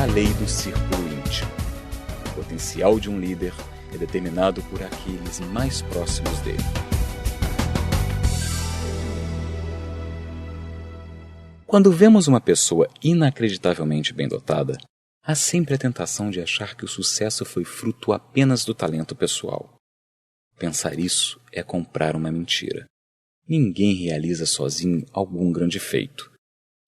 a lei do círculo íntimo. O potencial de um líder é determinado por aqueles mais próximos dele. Quando vemos uma pessoa inacreditavelmente bem dotada, há sempre a tentação de achar que o sucesso foi fruto apenas do talento pessoal. Pensar isso é comprar uma mentira. Ninguém realiza sozinho algum grande feito.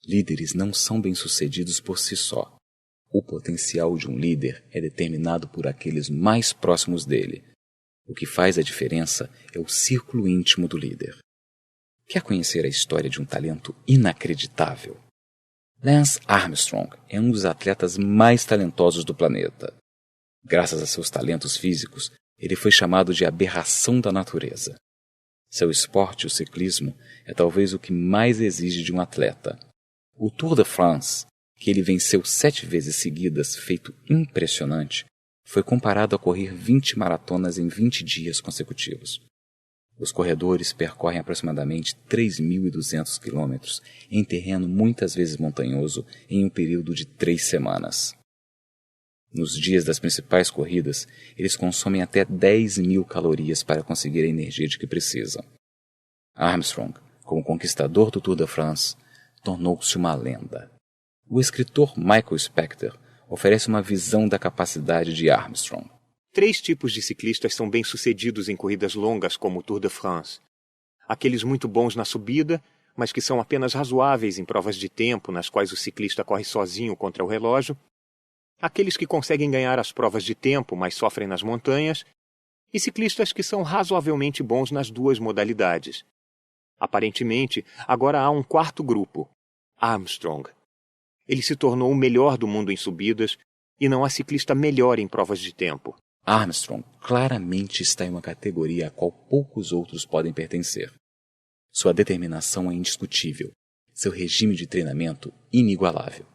Líderes não são bem-sucedidos por si só. O potencial de um líder é determinado por aqueles mais próximos dele. O que faz a diferença é o círculo íntimo do líder. Quer conhecer a história de um talento inacreditável? Lance Armstrong é um dos atletas mais talentosos do planeta. Graças a seus talentos físicos, ele foi chamado de aberração da natureza. Seu esporte, o ciclismo, é talvez o que mais exige de um atleta. O Tour de France, que ele venceu 7 vezes seguidas, feito impressionante, foi comparado a correr 20 maratonas em 20 dias consecutivos. Os corredores percorrem aproximadamente 3.200 quilômetros em terreno muitas vezes montanhoso em um período de 3 semanas. Nos dias das principais corridas, eles consomem até 10.000 calorias para conseguir a energia de que precisam. Armstrong, como conquistador do Tour de France, tornou-se uma lenda. O escritor Michael Spector oferece uma visão da capacidade de Armstrong. 3 tipos de ciclistas são bem-sucedidos em corridas longas como o Tour de France. Aqueles muito bons na subida, mas que são apenas razoáveis em provas de tempo nas quais o ciclista corre sozinho contra o relógio. Aqueles que conseguem ganhar as provas de tempo, mas sofrem nas montanhas. E ciclistas que são razoavelmente bons nas 2 modalidades. Aparentemente, agora há um 4º grupo, Armstrong. Ele se tornou o melhor do mundo em subidas e não há ciclista melhor em provas de tempo. Armstrong claramente está em uma categoria a qual poucos outros podem pertencer. Sua determinação é indiscutível, seu regime de treinamento inigualável,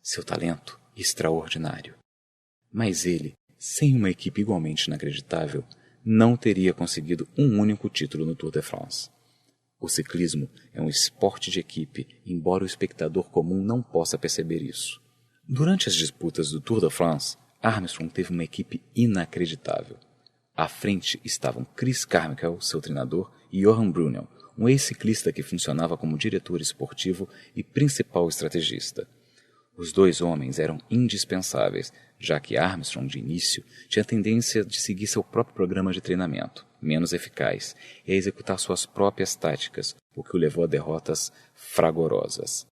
seu talento extraordinário. Mas ele, sem uma equipe igualmente inacreditável, não teria conseguido um único título no Tour de France. O ciclismo é um esporte de equipe, embora o espectador comum não possa perceber isso. Durante as disputas do Tour de France, Armstrong teve uma equipe inacreditável. À frente estavam Chris Carmichael, seu treinador, e Johan Brunel, um ex-ciclista que funcionava como diretor esportivo e principal estrategista. Os 2 homens eram indispensáveis, já que Armstrong, de início, tinha a tendência de seguir seu próprio programa de treinamento, menos eficaz, e a executar suas próprias táticas, o que o levou a derrotas fragorosas.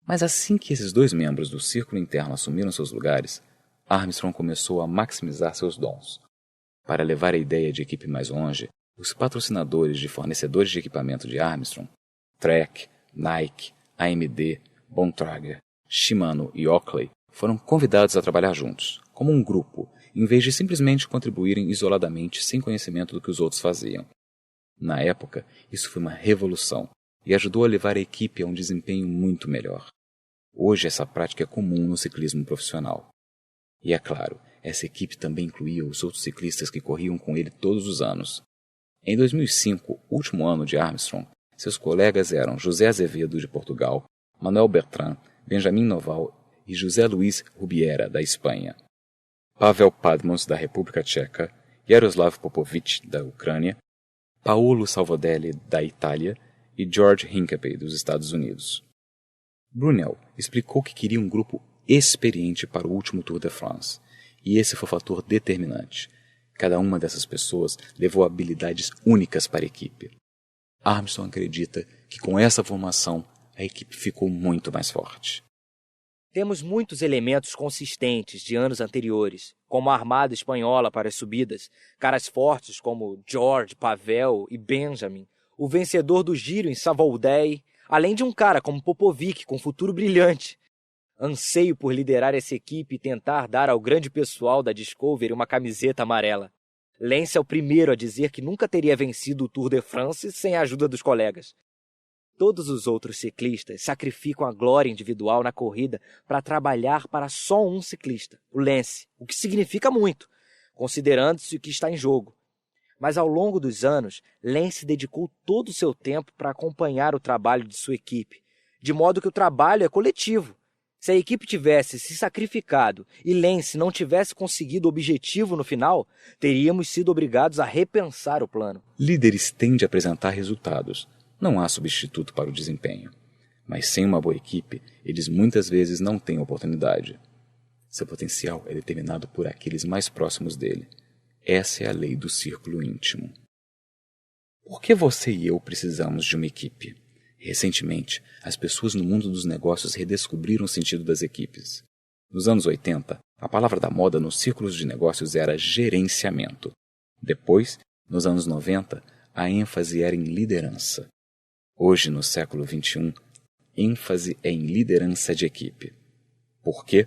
Mas assim que esses 2 membros do círculo interno assumiram seus lugares, Armstrong começou a maximizar seus dons. Para levar a ideia de equipe mais longe, os patrocinadores de fornecedores de equipamento de Armstrong, Trek, Nike, AMD, Bontrager, Shimano e Oakley, foram convidados a trabalhar juntos, como um grupo, em vez de simplesmente contribuírem isoladamente sem conhecimento do que os outros faziam. Na época, isso foi uma revolução e ajudou a levar a equipe a um desempenho muito melhor. Hoje essa prática é comum no ciclismo profissional. E é claro, essa equipe também incluía os outros ciclistas que corriam com ele todos os anos. Em 2005, último ano de Armstrong, seus colegas eram José Azevedo, de Portugal, Manuel Bertrand, Benjamin Noval e José Luís Rubiera, da Espanha. Pavel Padmos, da República Tcheca, Jaroslav Popovic, da Ucrânia, Paolo Salvodelli, da Itália e George Hincapie, dos Estados Unidos. Brunel explicou que queria um grupo experiente para o último Tour de France, e esse foi o fator determinante. Cada uma dessas pessoas levou habilidades únicas para a equipe. Armstrong acredita que com essa formação a equipe ficou muito mais forte. Temos muitos elementos consistentes de anos anteriores, como a armada espanhola para as subidas, caras fortes como George, Pavel e Benjamin, o vencedor do Giro em Savolday, além de um cara como Popovic com futuro brilhante. Anseio por liderar essa equipe e tentar dar ao grande pessoal da Discovery uma camiseta amarela. Lance é o primeiro a dizer que nunca teria vencido o Tour de France sem a ajuda dos colegas. Todos os outros ciclistas sacrificam a glória individual na corrida para trabalhar para só um ciclista, o Lance, o que significa muito, considerando-se o que está em jogo. Mas ao longo dos anos, Lance dedicou todo o seu tempo para acompanhar o trabalho de sua equipe, de modo que o trabalho é coletivo. Se a equipe tivesse se sacrificado e Lance não tivesse conseguido o objetivo no final, teríamos sido obrigados a repensar o plano. Líderes tendem a apresentar resultados. Não há substituto para o desempenho. Mas sem uma boa equipe, eles muitas vezes não têm oportunidade. Seu potencial é determinado por aqueles mais próximos dele. Essa é a lei do círculo íntimo. Por que você e eu precisamos de uma equipe? Recentemente, as pessoas no mundo dos negócios redescobriram o sentido das equipes. Nos anos 80, a palavra da moda nos círculos de negócios era gerenciamento. Depois, nos anos 90, a ênfase era em liderança. Hoje, no século XXI, ênfase é em liderança de equipe. Por quê?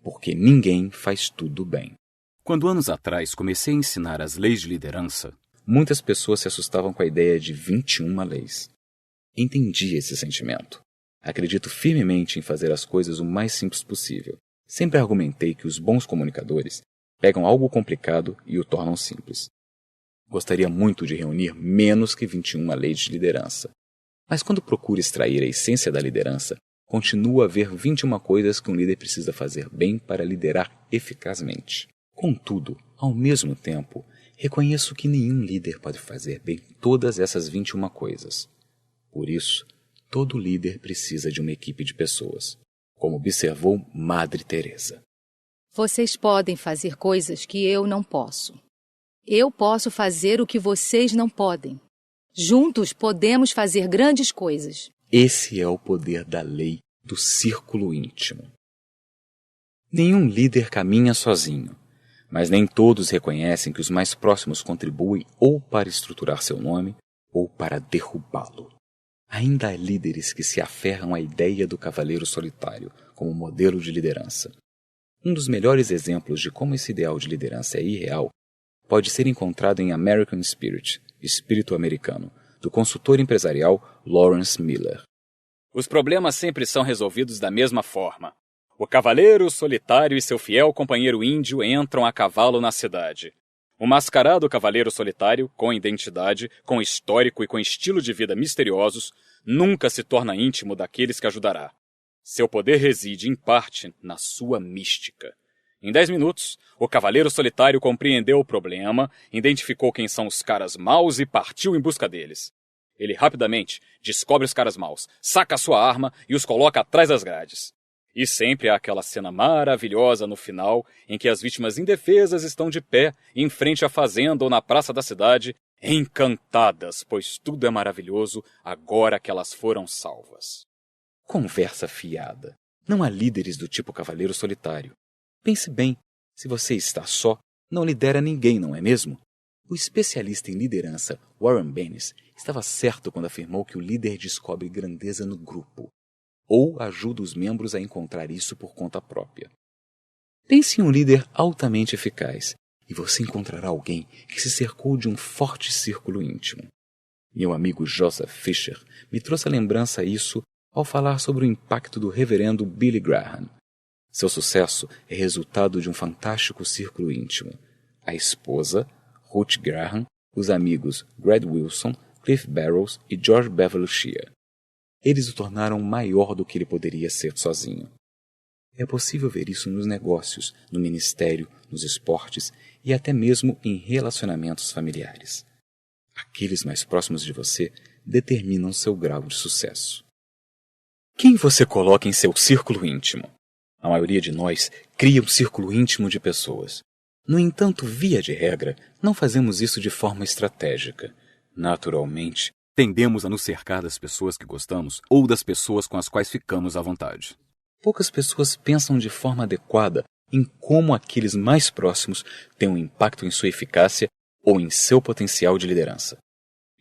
Porque ninguém faz tudo bem. Quando anos atrás comecei a ensinar as leis de liderança, muitas pessoas se assustavam com a ideia de 21 leis. Entendi esse sentimento. Acredito firmemente em fazer as coisas o mais simples possível. Sempre argumentei que os bons comunicadores pegam algo complicado e o tornam simples. Gostaria muito de reunir menos que 21 leis de liderança. Mas quando procuro extrair a essência da liderança, continua a haver 21 coisas que um líder precisa fazer bem para liderar eficazmente. Contudo, ao mesmo tempo, reconheço que nenhum líder pode fazer bem todas essas 21 coisas. Por isso, todo líder precisa de uma equipe de pessoas, como observou Madre Teresa. Vocês podem fazer coisas que eu não posso. Eu posso fazer o que vocês não podem. Juntos podemos fazer grandes coisas. Esse é o poder da lei do círculo íntimo. Nenhum líder caminha sozinho, mas nem todos reconhecem que os mais próximos contribuem ou para estruturar seu nome ou para derrubá-lo. Ainda há líderes que se aferram à ideia do cavaleiro solitário como modelo de liderança. Um dos melhores exemplos de como esse ideal de liderança é irreal pode ser encontrado em American Spirit, Espírito Americano, do consultor empresarial Lawrence Miller. Os problemas sempre são resolvidos da mesma forma. O cavaleiro solitário e seu fiel companheiro índio entram a cavalo na cidade. O mascarado cavaleiro solitário, com identidade, com histórico e com estilo de vida misteriosos, nunca se torna íntimo daqueles que ajudará. Seu poder reside, em parte, na sua mística. Em 10 minutos, o cavaleiro solitário compreendeu o problema, identificou quem são os caras maus e partiu em busca deles. Ele rapidamente descobre os caras maus, saca sua arma e os coloca atrás das grades. E sempre há aquela cena maravilhosa no final, em que as vítimas indefesas estão de pé, em frente à fazenda ou na praça da cidade, encantadas, pois tudo é maravilhoso agora que elas foram salvas. Conversa fiada. Não há líderes do tipo cavaleiro solitário. Pense bem, se você está só, não lidera ninguém, não é mesmo? O especialista em liderança Warren Bennis estava certo quando afirmou que o líder descobre grandeza no grupo, ou ajuda os membros a encontrar isso por conta própria. Pense em um líder altamente eficaz, e você encontrará alguém que se cercou de um forte círculo íntimo. Meu amigo Joseph Fisher me trouxe à lembrança isso ao falar sobre o impacto do reverendo Billy Graham. Seu sucesso é resultado de um fantástico círculo íntimo. A esposa, Ruth Graham, os amigos Greg Wilson, Cliff Barrows e George Beverly Shea. Eles o tornaram maior do que ele poderia ser sozinho. É possível ver isso nos negócios, no ministério, nos esportes e até mesmo em relacionamentos familiares. Aqueles mais próximos de você determinam seu grau de sucesso. Quem você coloca em seu círculo íntimo? A maioria de nós cria um círculo íntimo de pessoas. No entanto, via de regra, não fazemos isso de forma estratégica. Naturalmente, tendemos a nos cercar das pessoas que gostamos ou das pessoas com as quais ficamos à vontade. Poucas pessoas pensam de forma adequada em como aqueles mais próximos têm um impacto em sua eficácia ou em seu potencial de liderança.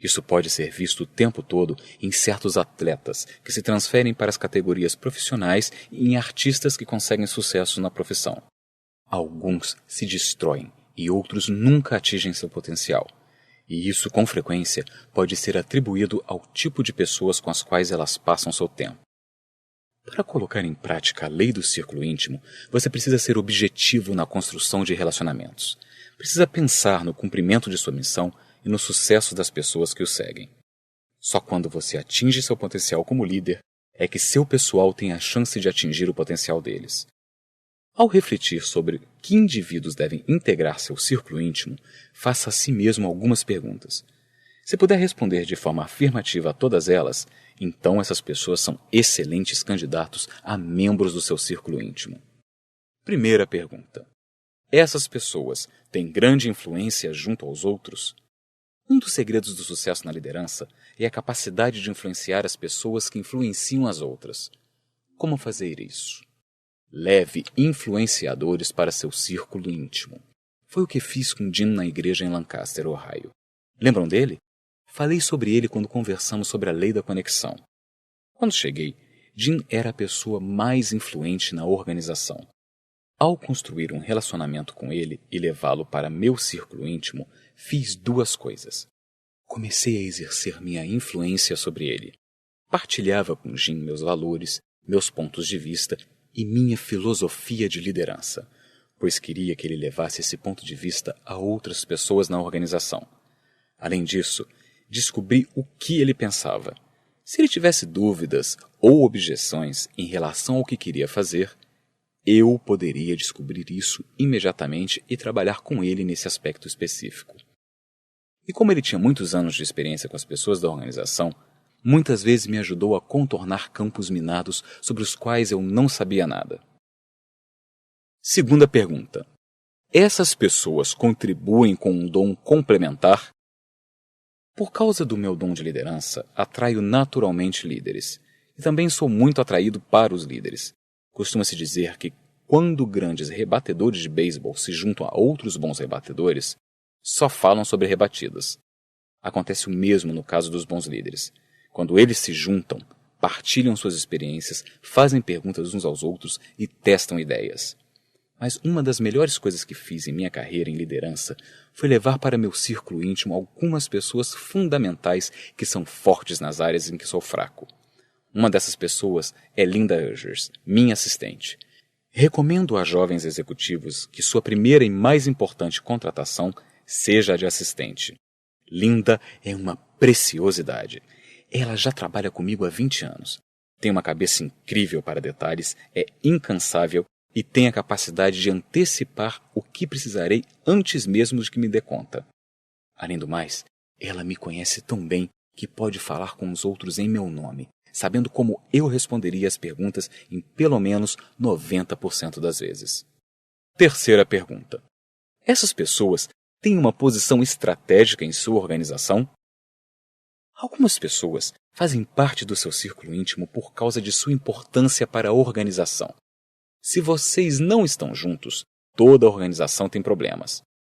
Isso pode ser visto o tempo todo em certos atletas que se transferem para as categorias profissionais e em artistas que conseguem sucesso na profissão. Alguns se destroem e outros nunca atingem seu potencial. E isso, com frequência, pode ser atribuído ao tipo de pessoas com as quais elas passam seu tempo. Para colocar em prática a lei do círculo íntimo, você precisa ser objetivo na construção de relacionamentos. Precisa pensar no cumprimento de sua missão e no sucesso das pessoas que o seguem. Só quando você atinge seu potencial como líder é que seu pessoal tem a chance de atingir o potencial deles. Ao refletir sobre que indivíduos devem integrar seu círculo íntimo, faça a si mesmo algumas perguntas. Se puder responder de forma afirmativa a todas elas, então essas pessoas são excelentes candidatos a membros do seu círculo íntimo. Primeira pergunta. Essas pessoas têm grande influência junto aos outros? Um dos segredos do sucesso na liderança é a capacidade de influenciar as pessoas que influenciam as outras. Como fazer isso? Leve influenciadores para seu círculo íntimo. Foi o que fiz com Jim na igreja em Lancaster, Ohio. Lembram dele? Falei sobre ele quando conversamos sobre a lei da conexão. Quando cheguei, Jim era a pessoa mais influente na organização. Ao construir um relacionamento com ele e levá-lo para meu círculo íntimo, fiz duas coisas. Comecei a exercer minha influência sobre ele. Partilhava com Jim meus valores, meus pontos de vista e minha filosofia de liderança, pois queria que ele levasse esse ponto de vista a outras pessoas na organização. Além disso, descobri o que ele pensava. Se ele tivesse dúvidas ou objeções em relação ao que queria fazer, eu poderia descobrir isso imediatamente e trabalhar com ele nesse aspecto específico. E como ele tinha muitos anos de experiência com as pessoas da organização, muitas vezes me ajudou a contornar campos minados sobre os quais eu não sabia nada. Segunda pergunta. Essas pessoas contribuem com um dom complementar? Por causa do meu dom de liderança, atraio naturalmente líderes. E também sou muito atraído para os líderes. Costuma-se dizer que quando grandes rebatedores de beisebol se juntam a outros bons rebatedores, só falam sobre rebatidas. Acontece o mesmo no caso dos bons líderes. Quando eles se juntam, partilham suas experiências, fazem perguntas uns aos outros e testam ideias. Mas uma das melhores coisas que fiz em minha carreira em liderança foi levar para meu círculo íntimo algumas pessoas fundamentais que são fortes nas áreas em que sou fraco. Uma dessas pessoas é Linda Ugers, minha assistente. Recomendo a jovens executivos que sua primeira e mais importante contratação seja a de assistente. Linda é uma preciosidade. Ela já trabalha comigo há 20 anos. Tem uma cabeça incrível para detalhes, é incansável e tem a capacidade de antecipar o que precisarei antes mesmo de que me dê conta. Além do mais, ela me conhece tão bem que pode falar com os outros em meu nome, sabendo como eu responderia as perguntas em pelo menos 90% das vezes. Terceira pergunta. Essas pessoas têm uma posição estratégica em sua organização? Algumas pessoas fazem parte do seu círculo íntimo por causa de sua importância para a organização. Se vocês não estão juntos, toda a organização tem problemas.